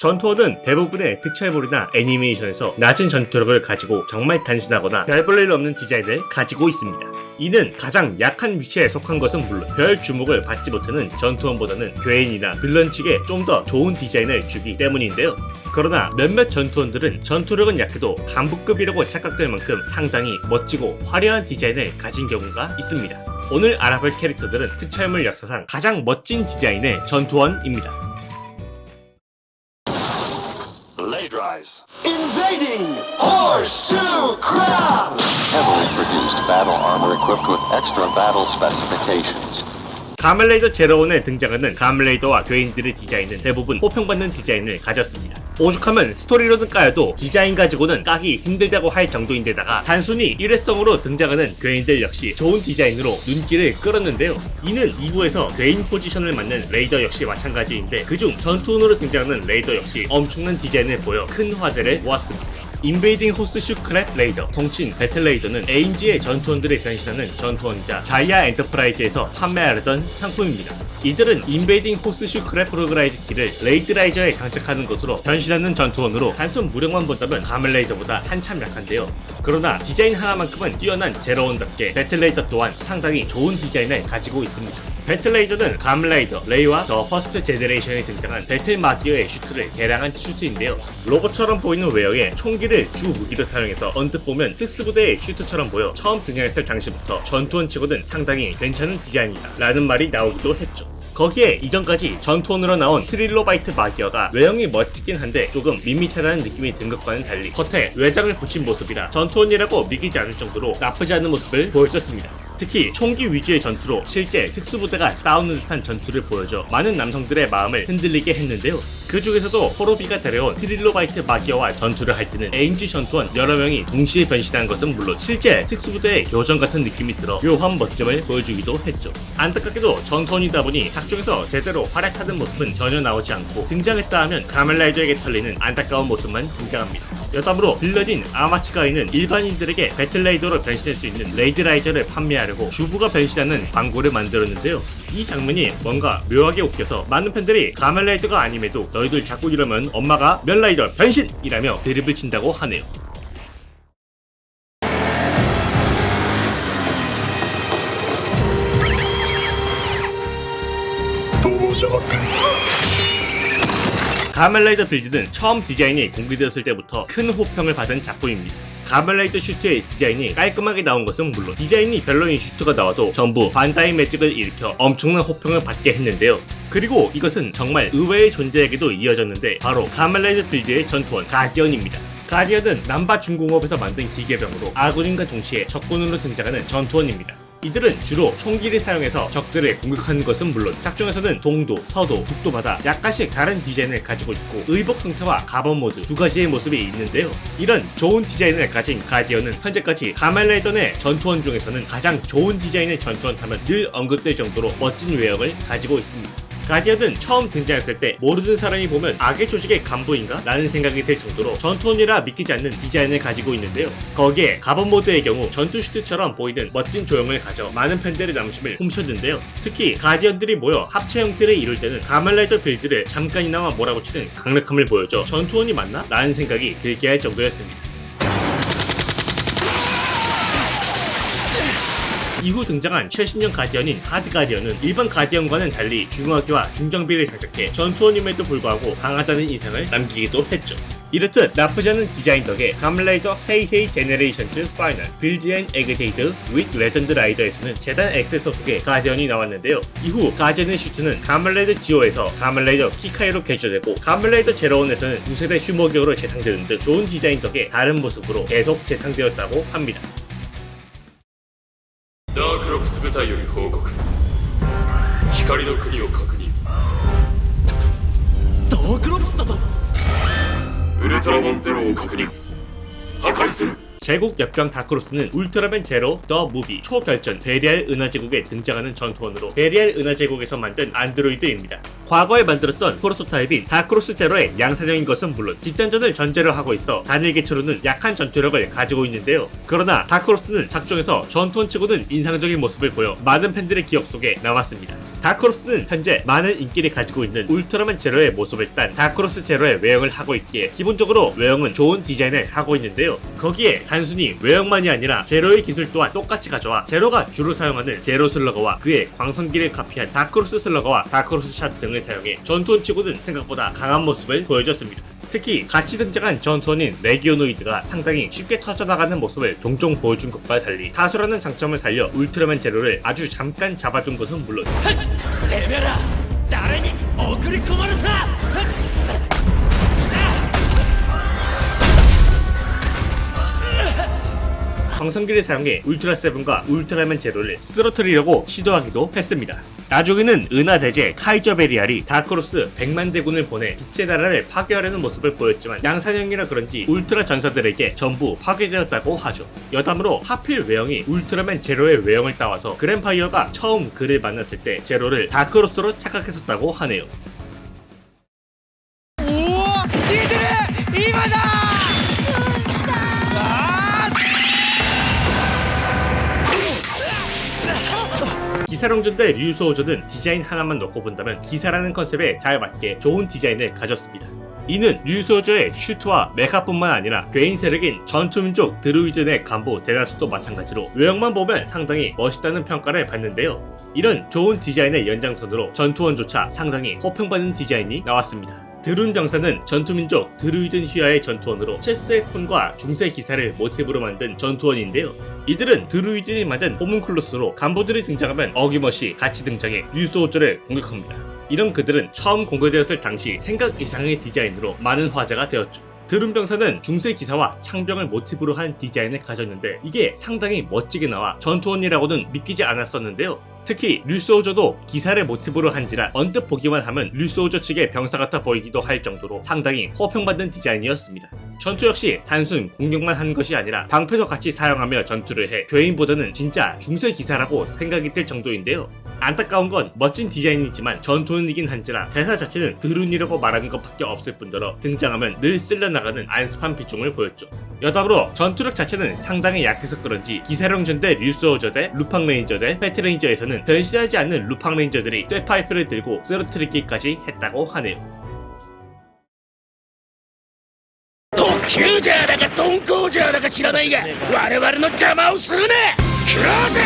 전투원은 대부분의 특촬물이나 애니메이션에서 낮은 전투력을 가지고 정말 단순하거나 별 볼 일 없는 디자인을 가지고 있습니다. 이는 가장 약한 위치에 속한 것은 물론 별 주목을 받지 못하는 전투원보다는 괴인이나 빌런 측에 좀 더 좋은 디자인을 주기 때문인데요. 그러나 몇몇 전투원들은 전투력은 약해도 간부급이라고 착각될 만큼 상당히 멋지고 화려한 디자인을 가진 경우가 있습니다. 오늘 알아볼 캐릭터들은 특촬물 역사상 가장 멋진 디자인의 전투원입니다. Invading Horseshoe Crowd! Heavily produced battle armor equipped with extra battle specifications. 가멜레이더 제로원에 등장하는 가멜레이더와 괴인들의 디자인은 대부분 호평받는 디자인을 가졌습니다. 오죽하면 스토리로는 까여도 디자인 가지고는 까기 힘들다고 할 정도인데다가 단순히 일회성으로 등장하는 괴인들 역시 좋은 디자인으로 눈길을 끌었는데요. 이는 2부에서 괴인 포지션을 맡는 레이더 역시 마찬가지인데 그중 전투원으로 등장하는 레이더 역시 엄청난 디자인을 보여 큰 화제를 모았습니다. 인베이딩 호스슈 크랩 레이더, 통칭 배틀 레이더는 AMG의 전투원들을 변신하는 전투원이자 자이아 엔터프라이즈에서 판매하려던 상품입니다. 이들은 인베이딩 호스슈 크랩 프로그라이즈키를 레이드라이저에 장착하는 것으로 변신하는 전투원으로 단순 무력만 본다면 가멜레이더보다 한참 약한데요. 그러나 디자인 하나만큼은 뛰어난 제로원답게 배틀 레이더 또한 상당히 좋은 디자인을 가지고 있습니다. 배틀레이더는 가멜레이더, 레이와 더 퍼스트 제너레이션에 등장한 배틀 마기어의 슈트를 개량한 슈트인데요. 로봇처럼 보이는 외형에 총기를 주 무기로 사용해서 언뜻 보면 특수부대의 슈트처럼 보여 처음 등장했을 당시부터 전투원 치고는 상당히 괜찮은 디자인이다 라는 말이 나오기도 했죠. 거기에 이전까지 전투원으로 나온 트릴로바이트 마기어가 외형이 멋지긴 한데 조금 밋밋하다는 느낌이 든 것과는 달리 겉에 외장을 붙인 모습이라 전투원이라고 믿기지 않을 정도로 나쁘지 않은 모습을 보여줬습니다. 특히 총기 위주의 전투로 실제 특수부대가 싸우는 듯한 전투를 보여줘 많은 남성들의 마음을 흔들리게 했는데요. 그 중에서도 호로비가 데려온 트릴로바이트 마기어와 전투를 할 때는 AMG 전투원 여러 명이 동시에 변신한 것은 물론 실제 특수부대의 교전 같은 느낌이 들어 묘한 멋짐을 보여주기도 했죠. 안타깝게도 전투원이다 보니 작중에서 제대로 활약하는 모습은 전혀 나오지 않고 등장했다 하면 가멜라이더에게 털리는 안타까운 모습만 등장합니다. 여담으로 빌런인 아마츠가이는 일반인들에게 배틀레이더로 변신할 수 있는 레이드라이저를 판매하려고 주부가 변신하는 광고를 만들었는데요. 이 장면이 뭔가 묘하게 웃겨서 많은 팬들이 가멜라이더가 아님에도 너희들 자꾸 이러면 엄마가 멸라이더 변신! 이라며 드립을 친다고 하네요. 가멜라이더 빌드는 처음 디자인이 공개되었을 때부터 큰 호평을 받은 작품입니다. 가멜라이더 슈트의 디자인이 깔끔하게 나온 것은 물론 디자인이 별로인 슈트가 나와도 전부 반다이 매직을 일으켜 엄청난 호평을 받게 했는데요. 그리고 이것은 정말 의외의 존재에게도 이어졌는데 바로 가멜라이더 빌드의 전투원 가디언입니다. 가디언은 남바 중공업에서 만든 기계병으로 아군인과 동시에 적군으로 등장하는 전투원입니다. 이들은 주로 총기를 사용해서 적들을 공격하는 것은 물론 작중에서는 동도, 서도, 북도마다 약간씩 다른 디자인을 가지고 있고 의복 형태와 가번 모드 두 가지의 모습이 있는데요. 이런 좋은 디자인을 가진 가디언은 현재까지 가멜레이더 내 전투원 중에서는 가장 좋은 디자인의 전투원 하면 늘 언급될 정도로 멋진 외형을 가지고 있습니다. 가디언은 처음 등장했을 때 모르는 사람이 보면 악의 조직의 간부인가? 라는 생각이 들 정도로 전투원이라 믿기지 않는 디자인을 가지고 있는데요. 거기에 가번 모드의 경우 전투 슈트처럼 보이는 멋진 조형을 가져 많은 팬들의 남심을 훔쳤는데요. 특히 가디언들이 모여 합체 형태를 이룰 때는 가멜라이더 빌드를 잠깐이나마 몰아붙이는 강력함을 보여줘 전투원이 맞나? 라는 생각이 들게 할 정도였습니다. 이후 등장한 최신형 가디언인 하드 가디언은 일반 가디언과는 달리 중화기와 중정비를 장착해 전투원임에도 불구하고 강하다는 인상을 남기기도 했죠. 이렇듯 나쁘지 않은 디자인 덕에 가멜라이더 헤이세이 제너레이션즈 파이널 빌드 앤 에그제이드 윗 레전드 라이더에서는 재단 X 소속의 가디언이 나왔는데요. 이후 가디언의 슈트는 가멜라이더 지오에서 가멜라이더 키카이로 개조되고 가멜라이더 제로원에서는 2세대 휴머기어로 재탕되는 듯 좋은 디자인 덕에 다른 모습으로 계속 재탕되었다고 합니다. ダークロプス部隊より報告。光の国を確認。ダークロプスだと。ウルトラマンゼロを確認。破壊する。 제국 역병 다크로스는 울트라맨 제로 더 무비 초결전 베리알 은하제국에 등장하는 전투원으로 베리알 은하제국에서 만든 안드로이드입니다. 과거에 만들었던 프로토타입인 다크로스 제로의 양사형인 것은 물론 뒷단전을 전제로 하고 있어 단일 개체로는 약한 전투력을 가지고 있는데요. 그러나 다크로스는 작중에서 전투원치고는 인상적인 모습을 보여 많은 팬들의 기억 속에 남았습니다. 다크로스는 현재 많은 인기를 가지고 있는 울트라맨 제로의 모습을 딴 다크로스 제로의 외형을 하고 있기에 기본적으로 외형은 좋은 디자인을 하고 있는데요. 거기에 단순히 외형만이 아니라 제로의 기술 또한 똑같이 가져와 제로가 주로 사용하는 제로 슬러거와 그의 광선기를 카피한 다크로스 슬러거와 다크로스 샷 등을 사용해 전투원치고는 생각보다 강한 모습을 보여줬습니다. 특히 같이 등장한 전투원인 레기오노이드가 상당히 쉽게 터져나가는 모습을 종종 보여준 것과 달리 다수라는 장점을 살려 울트라맨 제로를 아주 잠깐 잡아둔 것은 물론 광선기를 사용해 울트라 세븐과 울트라맨 제로를 쓰러뜨리려고 시도하기도 했습니다. 나중에는 은하대제 카이저 베리알이 다크로스 100만 대군을 보내 빛의 나라를 파괴하려는 모습을 보였지만 양산형이라 그런지 울트라 전사들에게 전부 파괴되었다고 하죠. 여담으로 하필 외형이 울트라맨 제로의 외형을 따와서 그랜파이어가 처음 그를 만났을 때 제로를 다크로스로 착각했었다고 하네요. 기사령전 대 류소호전은 디자인 하나만 놓고 본다면 기사라는 컨셉에 잘 맞게 좋은 디자인을 가졌습니다. 이는 류소호조의 슈트와 메카뿐만 아니라 괴인 세력인 전투민족 드루이드의 간부 대다수도 마찬가지로 외형만 보면 상당히 멋있다는 평가를 받는데요. 이런 좋은 디자인의 연장선으로 전투원조차 상당히 호평받는 디자인이 나왔습니다. 드룬 병사는 전투민족 드루이든 휘하의 전투원으로 체스의 폰과 중세 기사를 모티브로 만든 전투원인데요. 이들은 드루이든이 만든 호문클루스로 간부들이 등장하면 어김없이 같이 등장해 류소호조를 공격합니다. 이런 그들은 처음 공개되었을 당시 생각 이상의 디자인으로 많은 화제가 되었죠. 드룬 병사는 중세 기사와 창병을 모티브로 한 디자인을 가졌는데 이게 상당히 멋지게 나와 전투원이라고는 믿기지 않았었는데요. 특히 류소호조도 기사를 모티브로 한지라 언뜻 보기만 하면 류소호조 측의 병사 같아 보이기도 할 정도로 상당히 호평받는 디자인이었습니다. 전투 역시 단순 공격만 한 것이 아니라 방패도 같이 사용하며 전투를 해 괴인보다는 진짜 중세 기사라고 생각이 들 정도인데요. 안타까운 건 멋진 디자인이지만 전투원이긴 한지라 대사 자체는 드룬이라고 말하는 것밖에 없을 뿐더러 등장하면 늘 쓸려나가는 안습한 비중을 보였죠. 여담으로 전투력 자체는 상당히 약해서 그런지 기사령전 대 류소호조 대 루팡 레인저 대 패트레인저에서는 변신하지 않는 루팡 레인저들이 쇠파이프를 들고 쓰러뜨리기까지 했다고 하네요. 特急ジャーだか鈍行ジャーだか知らないが我々の邪魔をするな食らうぜ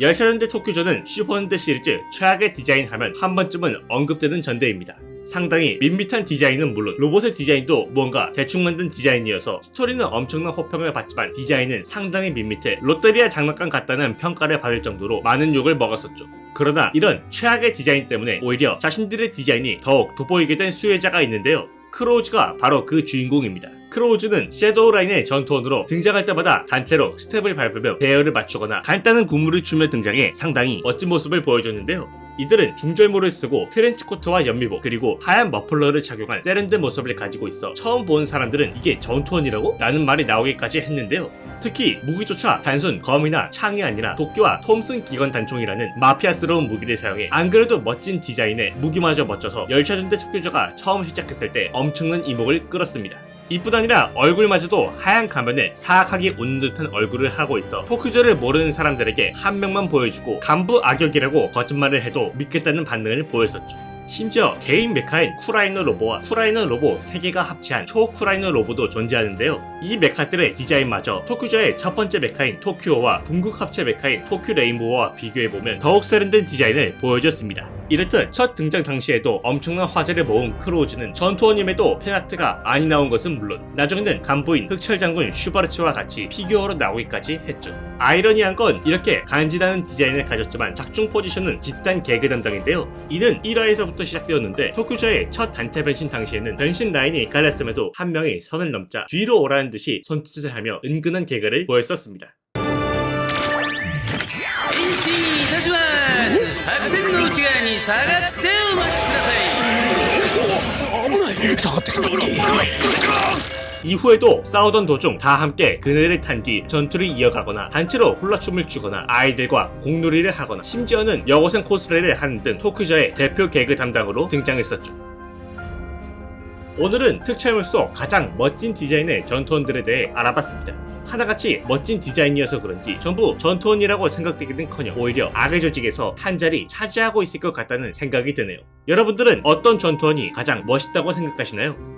열차전대 토큐전은 슈퍼전대 시리즈 최악의 디자인하면 한 번쯤은 언급되는 전대입니다. 상당히 밋밋한 디자인은 물론 로봇의 디자인도 뭔가 대충 만든 디자인이어서 스토리는 엄청난 호평을 받지만 디자인은 상당히 밋밋해 롯데리아 장난감 같다는 평가를 받을 정도로 많은 욕을 먹었었죠. 그러나 이런 최악의 디자인 때문에 오히려 자신들의 디자인이 더욱 돋보이게 된 수혜자가 있는데요. 크로우즈가 바로 그 주인공입니다. 크로우즈는 섀도우 라인의 전투원으로 등장할 때마다 단체로 스텝을 밟으며 배열을 맞추거나 간단한 군무를 추며 등장해 상당히 멋진 모습을 보여줬는데요. 이들은 중절모를 쓰고 트렌치코트와 연미복 그리고 하얀 머플러를 착용한 세련된 모습을 가지고 있어 처음 보는 사람들은 이게 전투원이라고? 라는 말이 나오기까지 했는데요. 특히 무기조차 단순 검이나 창이 아니라 도끼와 톰슨 기관 단총이라는 마피아스러운 무기를 사용해 안 그래도 멋진 디자인에 무기마저 멋져서 열차전대 토큐저가 처음 시작했을 때 엄청난 이목을 끌었습니다. 이뿐 아니라 얼굴마저도 하얀 가면에 사악하게 웃는 듯한 얼굴을 하고 있어 토크저를 모르는 사람들에게 한 명만 보여주고 간부 악역이라고 거짓말을 해도 믿겠다는 반응을 보였었죠. 심지어 개인 메카인 쿠라이너 로보와 쿠라이너 로보 3개가 합치한 초쿠라이너 로보도 존재하는데요. 이 메카들의 디자인마저 토큐저의 첫 번째 메카인 토큐오와 궁극 합체 메카인 토큐 레인보우와 비교해보면 더욱 세련된 디자인을 보여줬습니다. 이렇듯 첫 등장 당시에도 엄청난 화제를 모은 크로우즈는 전투원임에도 팬아트가 많이 나온 것은 물론 나중에는 간부인 흑철장군 슈바르츠와 같이 피규어로 나오기까지 했죠. 아이러니한 건 이렇게 간지나는 디자인을 가졌지만 작중 포지션은 집단 개그 담당인데요. 이는 1화에서부터 시작되었는데 토큐저의 첫 단체 변신 당시에는 변신 라인이 갈랐음에도 한 명이 선을 넘자 뒤로 오라는 듯이 손짓을 하며 은근한 개그를 보였었습니다. 白線の内側に下がってお待ちくださいそうってさっき 이후에도 싸우던 도중 다 함께 그네를 탄 뒤 전투를 이어가거나 단체로 훌라춤을 추거나 아이들과 공놀이를 하거나 심지어는 여고생 코스프레를 하는 등 토크저의 대표 개그 담당으로 등장했었죠. 오늘은 특촬물 속 가장 멋진 디자인의 전투원들에 대해 알아봤습니다. 하나같이 멋진 디자인이어서 그런지 전부 전투원이라고 생각되기는커녕 오히려 악의 조직에서 한 자리 차지하고 있을 것 같다는 생각이 드네요. 여러분들은 어떤 전투원이 가장 멋있다고 생각하시나요?